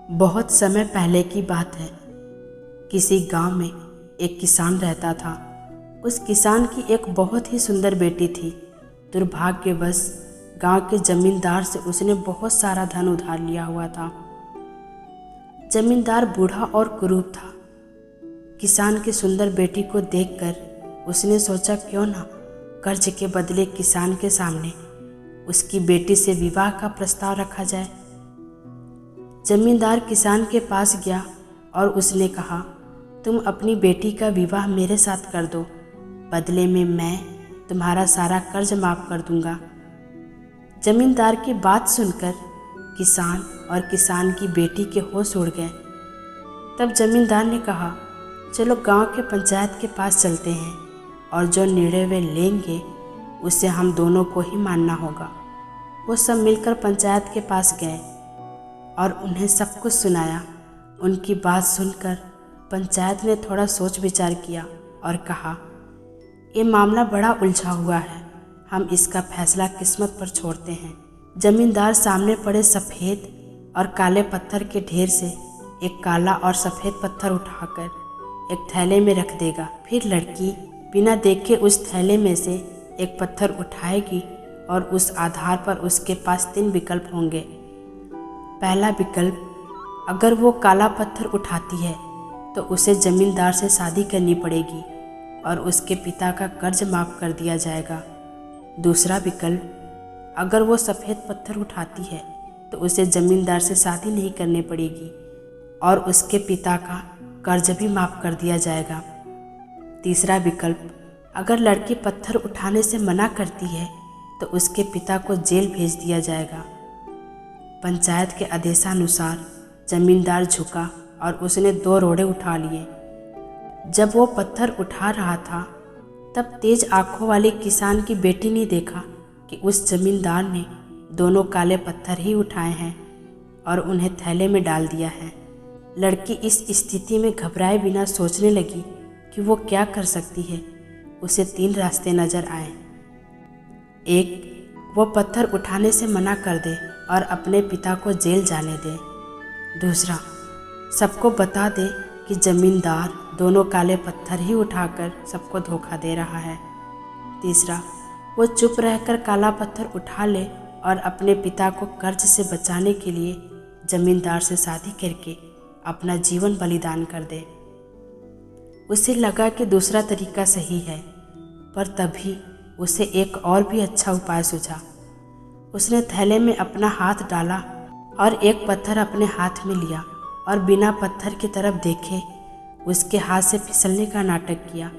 बहुत समय पहले की बात है। किसी गांव में एक किसान रहता था। उस किसान की एक बहुत ही सुंदर बेटी थी। दुर्भाग्यवश गांव के जमींदार से उसने बहुत सारा धन उधार लिया हुआ था। जमींदार बूढ़ा और कुरूप था। किसान की सुंदर बेटी को देखकर उसने सोचा क्यों ना कर्ज के बदले किसान के सामने उसकी बेटी से विवाह का प्रस्ताव रखा जाए। जमींदार किसान के पास गया और उसने कहा, तुम अपनी बेटी का विवाह मेरे साथ कर दो, बदले में मैं तुम्हारा सारा कर्ज माफ़ कर दूंगा। जमींदार की बात सुनकर किसान और किसान की बेटी के होश उड़ गए। तब जमींदार ने कहा, चलो गांव के पंचायत के पास चलते हैं और जो निर्णय वे लेंगे उसे हम दोनों को ही मानना होगा। वो सब मिलकर पंचायत के पास गए और उन्हें सब कुछ सुनाया। उनकी बात सुनकर पंचायत ने थोड़ा सोच विचार किया और कहा, ये मामला बड़ा उलझा हुआ है, हम इसका फैसला किस्मत पर छोड़ते हैं। जमींदार सामने पड़े सफ़ेद और काले पत्थर के ढेर से एक काला और सफ़ेद पत्थर उठाकर एक थैले में रख देगा। फिर लड़की बिना देखे उस थैले में से एक पत्थर उठाएगी और उस आधार पर उसके पास 3 विकल्प होंगे। पहला विकल्प, अगर वो काला पत्थर उठाती है तो उसे ज़मींदार से शादी करनी पड़ेगी और उसके पिता का कर्ज माफ़ कर दिया जाएगा। दूसरा विकल्प, अगर वो सफ़ेद पत्थर उठाती है तो उसे ज़मींदार से शादी नहीं करनी पड़ेगी और उसके पिता का कर्ज भी माफ़ कर दिया जाएगा। तीसरा विकल्प, अगर लड़की पत्थर उठाने से मना करती है तो उसके पिता को जेल भेज दिया जाएगा। पंचायत के आदेशानुसार जमींदार झुका और उसने 2 रोड़े उठा लिए। जब वो पत्थर उठा रहा था तब तेज आंखों वाली किसान की बेटी ने देखा कि उस जमींदार ने दोनों काले पत्थर ही उठाए हैं और उन्हें थैले में डाल दिया है। लड़की इस स्थिति में घबराए बिना सोचने लगी कि वो क्या कर सकती है। उसे 3 रास्ते नज़र आए। एक, वो पत्थर उठाने से मना कर दे और अपने पिता को जेल जाने दे। दूसरा, सबको बता दे कि जमींदार दोनों काले पत्थर ही उठाकर सबको धोखा दे रहा है। तीसरा, वो चुप रहकर काला पत्थर उठा ले और अपने पिता को कर्ज से बचाने के लिए जमींदार से शादी करके अपना जीवन बलिदान कर दे। उसे लगा कि दूसरा तरीका सही है, पर तभी उसे एक और भी अच्छा उपाय सूझा। उसने थैले में अपना हाथ डाला और एक पत्थर अपने हाथ में लिया और बिना पत्थर की तरफ देखे उसके हाथ से फिसलने का नाटक किया।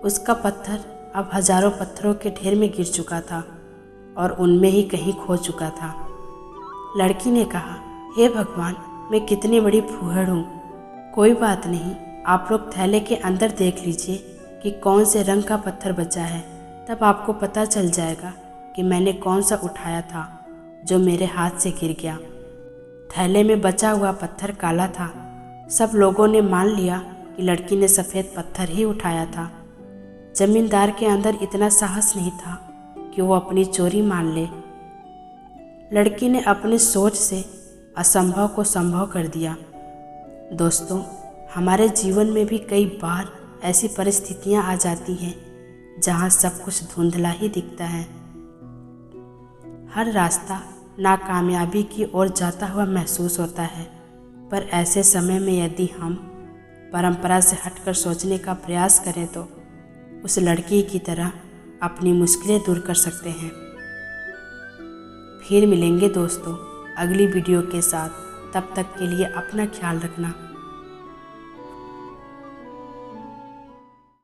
उसका पत्थर अब हजारों पत्थरों के ढेर में गिर चुका था और उनमें ही कहीं खो चुका था। लड़की ने कहा, हे भगवान, मैं कितनी बड़ी फूहड़ हूँ। कोई बात नहीं, आप लोग थैले के अंदर देख लीजिए कि कौन से रंग का पत्थर बचा है, तब आपको पता चल जाएगा कि मैंने कौन सा उठाया था जो मेरे हाथ से गिर गया। थैले में बचा हुआ पत्थर काला था। सब लोगों ने मान लिया कि लड़की ने सफ़ेद पत्थर ही उठाया था। जमींदार के अंदर इतना साहस नहीं था कि वो अपनी चोरी मान ले। लड़की ने अपनी सोच से असंभव को संभव कर दिया। दोस्तों, हमारे जीवन में भी कई बार ऐसी परिस्थितियां आ जाती हैं जहां सब कुछ धुंधला ही दिखता है। हर रास्ता नाकामयाबी की ओर जाता हुआ महसूस होता है, पर ऐसे समय में यदि हम परंपरा से हटकर सोचने का प्रयास करें तो उस लड़की की तरह अपनी मुश्किलें दूर कर सकते हैं। फिर मिलेंगे दोस्तों अगली वीडियो के साथ। तब तक के लिए अपना ख्याल रखना।